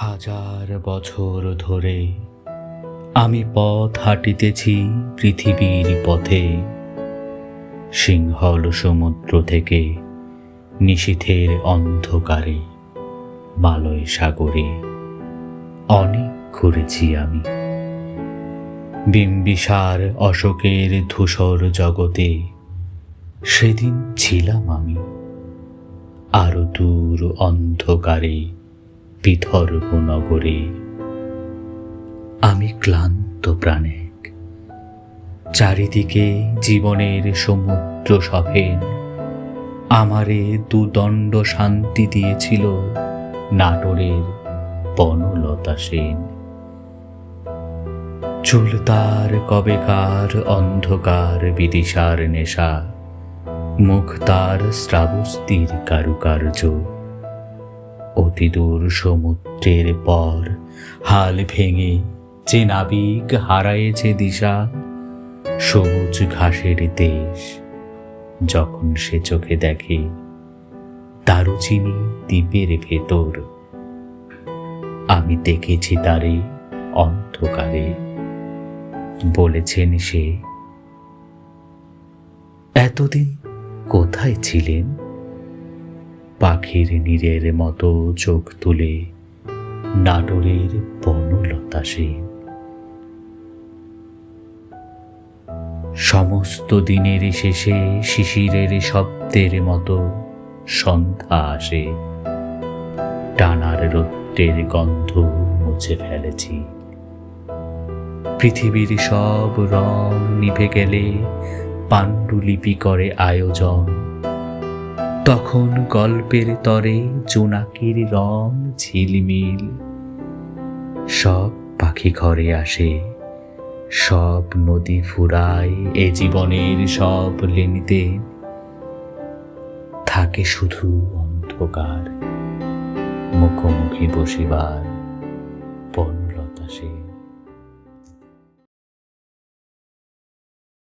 হাজার বছর ধরে আমি পথ হাঁটিতেছি পৃথিবীর পথে, সিংহল সমুদ্র থেকে নিশীথের অন্ধকারে মালয় সাগরে অনেক ঘুরেছি আমি। বিম্বিসার অশোকের ধূসর জগতে সেদিন ছিলাম আমি, আরো দূর অন্ধকারে বিদর্ভ নগরে। আমি ক্লান্ত প্রাণেক, চারিদিকে জীবনের সমুদ্র সভেন আমারে দুদণ্ড শান্তি দিয়েছিল নাটোরের বনলতা সেন। চুল তার কবেকার অন্ধকার বিদিশার নেশা, মুখ তার শ্রাবস্তির কারুকার্য। অতিদূর সমুদ্রের পর হাল ভেঙে যে নাবিক হারায়েছে দিশা, সবুজ ঘাসের দেশ যখন সে চোখে দেখে দারুচিনি দ্বীপের ভেতর, আমি দেখেছি তারে অন্ধকারে। বলেছেন সে, এতদিন কোথায় ছিলেন? পাখির নীড়ের মতো চোখ তুলে নাটোরের বনলতা সেন। সমস্ত দিনের শেষে শিশিরের শব্দের মতো সন্ধ্যা আসে, টানার রৌদ্রের গন্ধ মুছে ফেলেছি। পৃথিবীর সব রং নিভে গেলে পাণ্ডুলিপি করে আয়োজন, তখন গল্পের তরে জোনাকির রং ঝিলমিল। সব পাখি ঘরে আসে, সব নদী ফুরায় এ জীবনের সব লেনিতে, থাকে শুধু অন্ধকার মুখোমুখি বসিবার বনলতা সেন।